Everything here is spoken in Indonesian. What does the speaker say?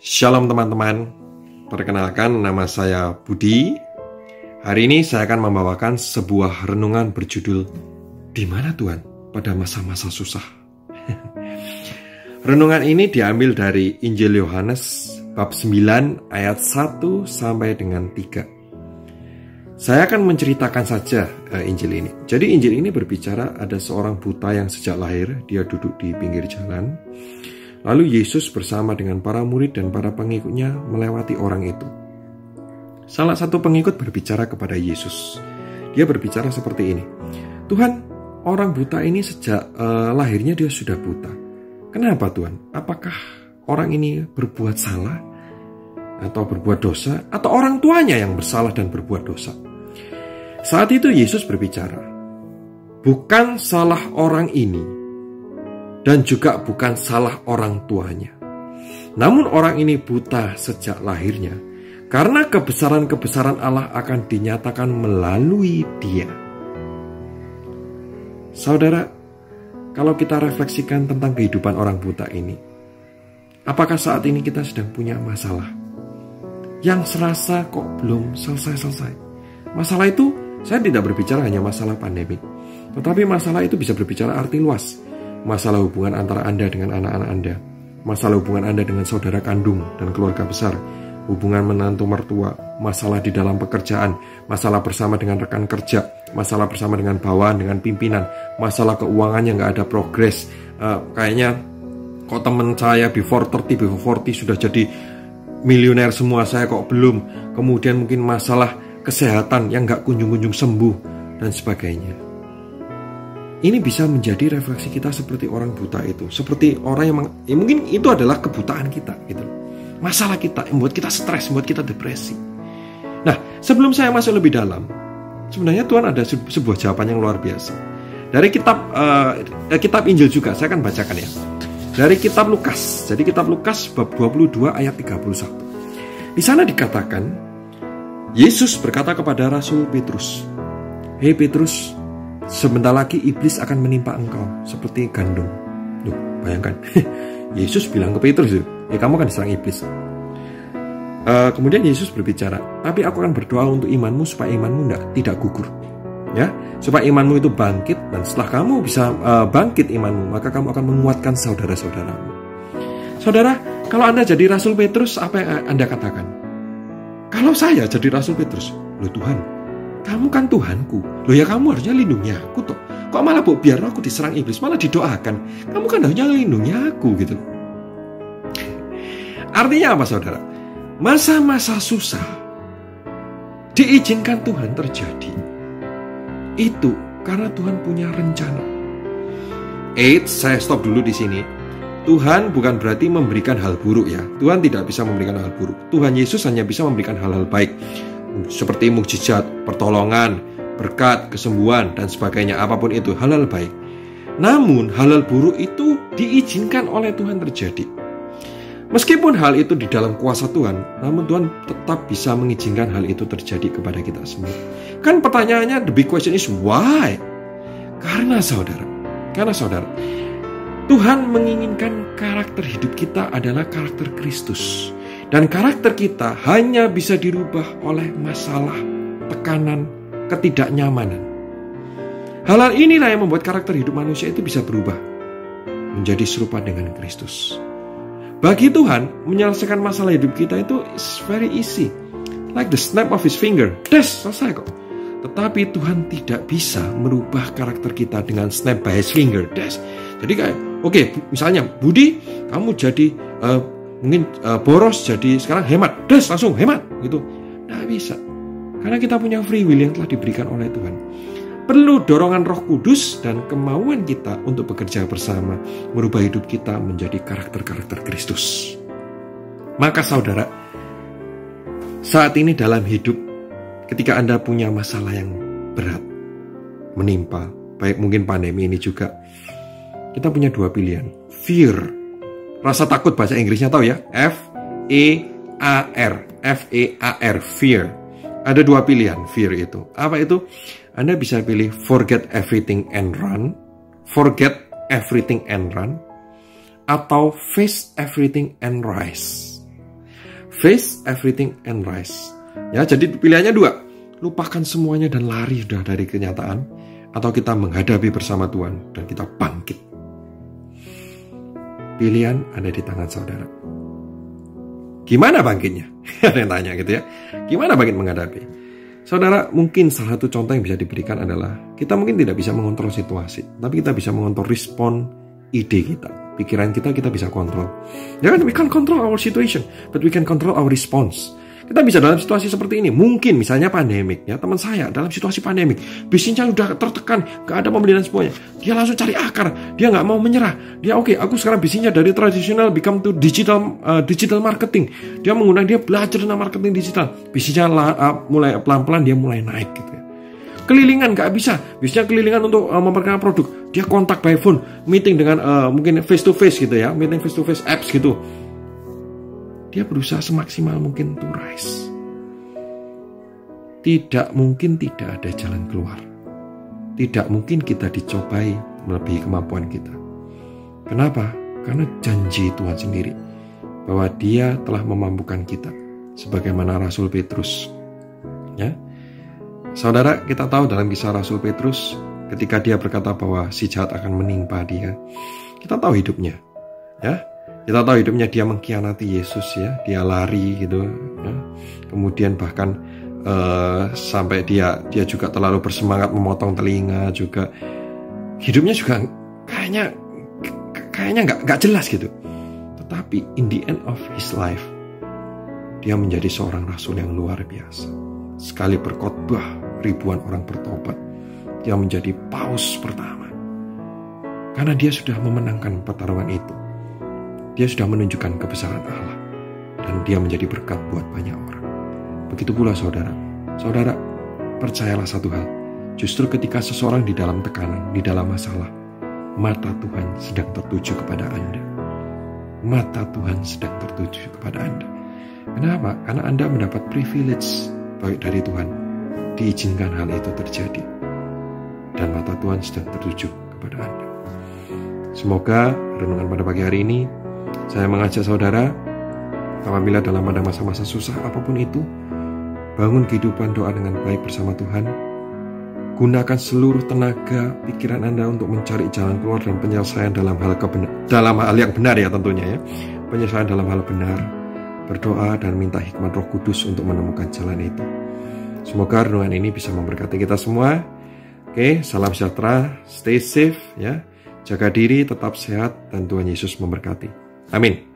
Shalom teman-teman, perkenalkan nama saya Budi. Hari ini saya akan membawakan sebuah renungan berjudul "Di mana Tuhan pada masa-masa susah?" Renungan ini diambil dari Injil Yohanes bab 9 ayat 1 sampai dengan 3. Saya akan menceritakan saja Injil ini. Jadi Injil ini berbicara ada seorang buta yang sejak lahir dia duduk di pinggir jalan. Lalu Yesus bersama dengan para murid dan para pengikutnya melewati orang itu. Salah satu pengikut berbicara kepada Yesus. Dia berbicara seperti ini. "Tuhan, orang buta ini sejak lahirnya dia sudah buta. Kenapa Tuhan? Apakah orang ini berbuat salah? Atau berbuat dosa? Atau orang tuanya yang bersalah dan berbuat dosa?" Saat itu Yesus berbicara, "Bukan salah orang ini, dan juga bukan salah orang tuanya. Namun orang ini buta sejak lahirnya, karena kebesaran-kebesaran Allah akan dinyatakan melalui dia." Saudara, kalau kita refleksikan tentang kehidupan orang buta ini, apakah saat ini kita sedang punya masalah yang serasa kok belum selesai-selesai? Masalah itu, saya tidak berbicara hanya masalah pandemik, tetapi masalah itu bisa berbicara arti luas. Masalah hubungan antara Anda dengan anak-anak Anda, masalah hubungan Anda dengan saudara kandung dan keluarga besar, hubungan menantu mertua, masalah di dalam pekerjaan, masalah bersama dengan rekan kerja, masalah bersama dengan bawahan, dengan pimpinan, masalah keuangan yang nggak ada progres. Kayaknya kok teman saya before 40 sudah jadi miliuner semua, saya kok belum. Kemudian mungkin masalah kesehatan yang nggak kunjung-kunjung sembuh dan sebagainya. Ini bisa menjadi refleksi kita seperti orang buta itu, seperti orang yang mungkin itu adalah kebutaan kita gitu. Masalah kita yang membuat kita stres, membuat kita depresi. Nah, sebelum saya masuk lebih dalam, sebenarnya Tuhan ada sebuah jawaban yang luar biasa. Dari kitab Injil juga saya akan bacakan ya. Dari kitab Lukas. Jadi kitab Lukas bab 22 ayat 31. Di sana dikatakan, Yesus berkata kepada Rasul Petrus, "Hei Petrus, sebentar lagi iblis akan menimpa engkau seperti gandum." Loh, bayangkan. Yesus bilang ke Petrus, kamu akan diserang iblis. Kemudian Yesus berbicara, "Tapi aku akan berdoa untuk imanmu supaya imanmu tidak gugur. Ya, supaya imanmu itu bangkit, dan setelah kamu bisa bangkit imanmu, maka kamu akan menguatkan saudara-saudaramu." Saudara, kalau Anda jadi Rasul Petrus, apa yang Anda katakan? Kalau saya jadi Rasul Petrus, "Loh Tuhan, kamu kan Tuhanku. Loh ya kamu harusnya lindungi aku toh. Kok malah biar aku diserang iblis, malah didoakan. Kamu kan harusnya lindungi aku gitu." Artinya apa saudara? Masa-masa susah diizinkan Tuhan terjadi. Itu karena Tuhan punya rencana. Saya stop dulu di sini. Tuhan bukan berarti memberikan hal buruk ya. Tuhan tidak bisa memberikan hal buruk. Tuhan Yesus hanya bisa memberikan hal-hal baik. Seperti mukjizat, pertolongan, berkat, kesembuhan, dan sebagainya. Apapun itu, hal-hal baik. Namun, hal-hal buruk itu diizinkan oleh Tuhan terjadi. Meskipun hal itu di dalam kuasa Tuhan, namun Tuhan tetap bisa mengizinkan hal itu terjadi kepada kita semua. Kan pertanyaannya, the big question is why? Karena saudara, Tuhan menginginkan karakter hidup kita adalah karakter Kristus. Dan karakter kita hanya bisa dirubah oleh masalah, tekanan, ketidaknyamanan. Hal-hal inilah yang membuat karakter hidup manusia itu bisa berubah menjadi serupa dengan Kristus. Bagi Tuhan, menyelesaikan masalah hidup kita itu is very easy. Like the snap of his finger. Selesai kok. Tetapi Tuhan tidak bisa merubah karakter kita dengan snap by his finger. Jadi kayak, misalnya Budi, kamu jadi mungkin boros, jadi sekarang hemat, langsung hemat gitu. Nggak bisa, karena kita punya free will yang telah diberikan oleh Tuhan. Perlu dorongan Roh Kudus dan kemauan kita untuk bekerja bersama, merubah hidup kita menjadi karakter-karakter Kristus. Maka saudara, saat ini dalam hidup, ketika Anda punya masalah yang berat menimpa, baik mungkin pandemi ini juga, kita punya dua pilihan. Fear, rasa takut, bahasa Inggrisnya tahu ya, F-E-A-R, fear. Ada dua pilihan fear itu. Apa itu? Anda bisa pilih forget everything and run, atau face everything and rise. Face everything and rise. Ya, jadi pilihannya dua. Lupakan semuanya dan lari sudah dari kenyataan, atau kita menghadapi bersama Tuhan dan kita bangkit. Pilihan ada di tangan saudara. Gimana bangkitnya? Ada yang tanya gitu ya. Gimana bangkit menghadapi? Saudara, mungkin salah satu contoh yang bisa diberikan adalah kita mungkin tidak bisa mengontrol situasi, tapi kita bisa mengontrol respon ide kita. Pikiran kita bisa kontrol. Ya kan, we can control our situation, but we can control our response. Kita bisa dalam situasi seperti ini. Mungkin misalnya pandemik, ya teman saya dalam situasi pandemik, bisnisnya udah tertekan, gak ada pembelian semuanya. Dia langsung cari akar, dia nggak mau menyerah. Dia oke, aku sekarang bisnisnya dari tradisional become to digital marketing. Dia belajar tentang marketing digital. Bisnisnya mulai pelan-pelan dia mulai naik gitu ya. Kelilingan gak bisa, bisnisnya kelilingan untuk memperkenalkan produk. Dia kontak by phone, meeting dengan mungkin face to face gitu ya, meeting face to face apps gitu. Dia berusaha semaksimal mungkin to rise. Tidak mungkin tidak ada jalan keluar. Tidak mungkin kita dicobai melebihi kemampuan kita. Kenapa? Karena janji Tuhan sendiri bahwa Dia telah memampukan kita, sebagaimana Rasul Petrus. Ya, saudara, kita tahu dalam kisah Rasul Petrus, ketika dia berkata bahwa si jahat akan menimpa dia, kita tahu hidupnya. Ya, kita tahu hidupnya dia mengkhianati Yesus ya, dia lari gitu ya. Kemudian bahkan sampai dia juga terlalu bersemangat memotong telinga juga. Hidupnya juga kayaknya nggak jelas gitu. Tetapi in the end of his life, dia menjadi seorang rasul yang luar biasa. Sekali berkhotbah, ribuan orang bertobat. Dia menjadi paus pertama. Karena dia sudah memenangkan pertarungan itu. Dia sudah menunjukkan kebesaran Allah. Dan dia menjadi berkat buat banyak orang. Begitu pula saudara. Saudara, percayalah satu hal. Justru ketika seseorang di dalam tekanan, di dalam masalah, mata Tuhan sedang tertuju kepada Anda. Mata Tuhan sedang tertuju kepada Anda. Kenapa? Karena Anda mendapat privilege baik dari Tuhan. Diizinkan hal itu terjadi. Dan mata Tuhan sedang tertuju kepada Anda. Semoga renungan pada pagi hari ini, saya mengajak saudara, apabila dalam ada masa-masa susah apapun itu, bangun kehidupan doa dengan baik bersama Tuhan. Gunakan seluruh tenaga pikiran Anda untuk mencari jalan keluar dan penyelesaian dalam hal yang benar ya tentunya ya. Penyelesaian dalam hal benar. Berdoa dan minta hikmat Roh Kudus untuk menemukan jalan itu. Semoga renungan ini bisa memberkati kita semua. Oke, salam sejahtera, stay safe ya. Jaga diri, tetap sehat, dan Tuhan Yesus memberkati. Amin.